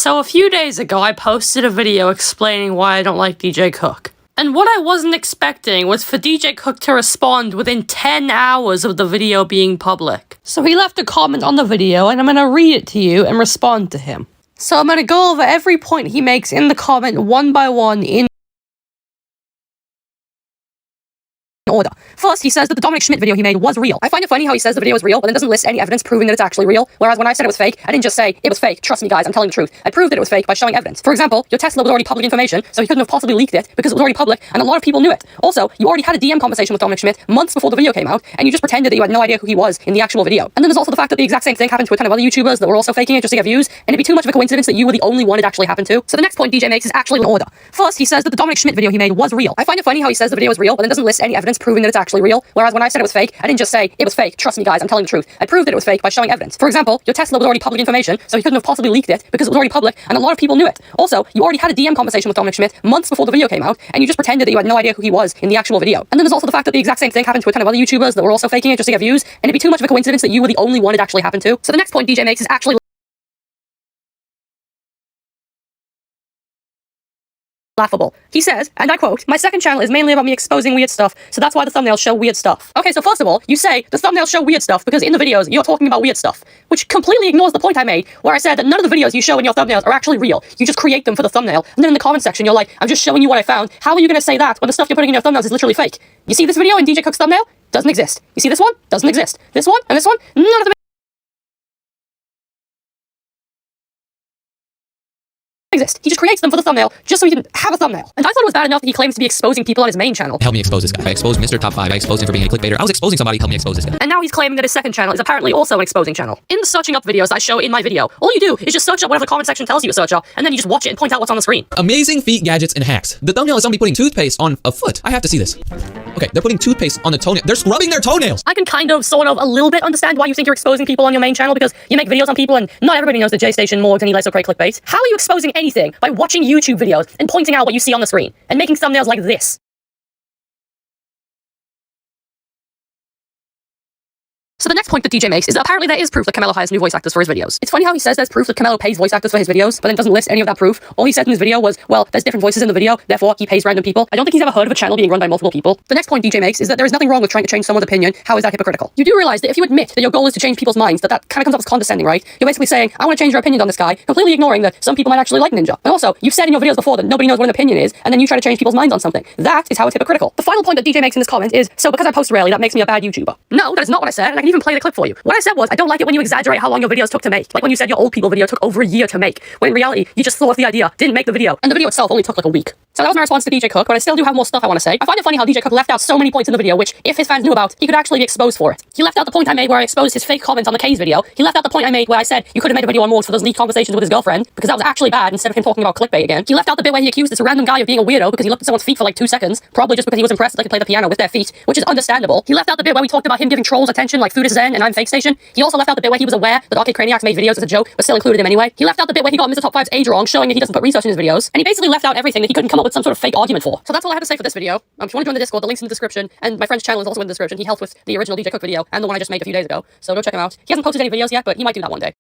So a few days ago, I posted a video explaining why I don't like DJ Cook. And what I wasn't expecting was for DJ Cook to respond within 10 hours of the video being public. So he left a comment on the video, and I'm gonna read it to you and respond to him. So I'm gonna go over every point he makes in the comment one by one in order. First, he says that the Dominic Schmidt video he made was real. I find it funny how he says the video is real, but then doesn't list any evidence proving that it's actually real. Whereas when I said it was fake, I didn't just say it was fake. Trust me, guys, I'm telling the truth. I proved that it was fake by showing evidence. For example, your Tesla was already public information, so he couldn't have possibly leaked it because it was already public, and a lot of people knew it. Also, you already had a DM conversation with Dominic Schmidt months before the video came out, and you just pretended that you had no idea who he was in the actual video. And then there's also the fact that the exact same thing happened to a ton of other YouTubers that were also faking it just to get views, and it'd be too much of a coincidence that you were the only one it actually happened to. So the next point DJ makes is actually in order. First, he says that the Dominic Schmidt video he made was real. I find it funny how he says the video is real, but then doesn't list any evidence proving that it's actually real. Whereas when I said it was fake, I didn't just say it was fake. Trust me, guys, I'm telling the truth. I proved that it was fake by showing evidence. For example, your Tesla was already public information, so he couldn't have possibly leaked it because it was already public, and a lot of people knew it. Also, you already had a DM conversation with Dominic Schmidt months before the video came out, and you just pretended that you had no idea who he was in the actual video. And then there's also the fact that the exact same thing happened to a ton of other YouTubers that were also faking it just to get views, and it'd be too much of a coincidence that you were the only one it actually happened to. So the next point DJ makes is actually laughable. He says, and I quote, "My second channel is mainly about me exposing weird stuff, so that's why the thumbnails show weird stuff." Okay, so first of all, you say the thumbnails show weird stuff because in the videos you're talking about weird stuff, which completely ignores the point I made where I said that none of the videos you show in your thumbnails are actually real. You just create them for the thumbnail, and then in the comment section you're like, "I'm just showing you what I found." How are you going to say that when the stuff you're putting in your thumbnails is literally fake? You see this video in DJ Cook's thumbnail? Doesn't exist. You see this one? Doesn't exist. This one and this one? None of them exist. He just creates them for the thumbnail just so he can have a thumbnail. And I thought it was bad enough that he claims to be exposing people on his main channel. Help me expose this guy. I exposed Mr. Top 5. I exposed him for being a clickbaiter. I was exposing somebody. Help me expose this guy. And now he's claiming that his second channel is apparently also an exposing channel. In the searching up videos I show in my video, all you do is just search up whatever the comment section tells you to search up, and then you just watch it and point out what's on the screen. Amazing feet, gadgets, and hacks. The thumbnail is somebody putting toothpaste on a foot. I have to see this. Okay, they're putting toothpaste on the toenail. They're scrubbing their toenails. I can kind of, sort of, a little bit understand why you think you're exposing people on your main channel because you make videos on people and not everybody knows the J Station morgues and he likes to create clickbait. How are you exposing anything by watching YouTube videos and pointing out what you see on the screen and making thumbnails like this? So the next point that DJ makes is that apparently there is proof that Camelo hires new voice actors for his videos. It's funny how he says there's proof that Camelo pays voice actors for his videos, but then doesn't list any of that proof. All he said in his video was, well, there's different voices in the video, therefore he pays random people. I don't think he's ever heard of a channel being run by multiple people. The next point DJ makes is that there is nothing wrong with trying to change someone's opinion. How is that hypocritical? You do realize that if you admit that your goal is to change people's minds, that kind of comes off as condescending, right? You're basically saying, I want to change your opinion on this guy, completely ignoring that some people might actually like Ninja. And also, you've said in your videos before that nobody knows what an opinion is, and then you try to change people's minds on something. That is how it's hypocritical. The final point that DJ makes in this comment is, so because I post rarely, that makes me a bad YouTuber. No, that is not what I said, and I can even play the clip for you. What I said was, I don't like it when you exaggerate how long your videos took to make. Like when you said your old people video took over a year to make, when in reality, you just thought of the idea, didn't make the video, and the video itself only took like a week. So that was my response to DJ Cook, but I still do have more stuff I want to say. I find it funny how DJ Cook left out so many points in the video, which, if his fans knew about, he could actually be exposed for it. He left out the point I made where I exposed his fake comments on the K's video. He left out the point I made where I said you could have made a video on morgues for those leaked conversations with his girlfriend, because that was actually bad instead of him talking about clickbait again. He left out the bit where he accused this random guy of being a weirdo because he looked at someone's feet for like 2 seconds, probably just because he was impressed that they could play the piano with their feet, which is understandable. He left out the bit where we talked about him giving trolls attention like Food is Zen and I'm Fake Station. He also left out the bit where he was aware that Arcade Craniacs made videos as a joke, but still included him anyway. He left out the bit where he got Mr. Top 5's age wrong, showing that he doesn't put research in his videos, and he basically left out everything that he couldn't come up with some sort of fake argument for. So that's all I had to say for this video. If you want to join the Discord, the link's in the description, and my friend's channel is also in the description. He helped with the original DJ Cook video and the one I just made a few days ago, so go check him out. He hasn't posted any videos yet, but he might do that one day.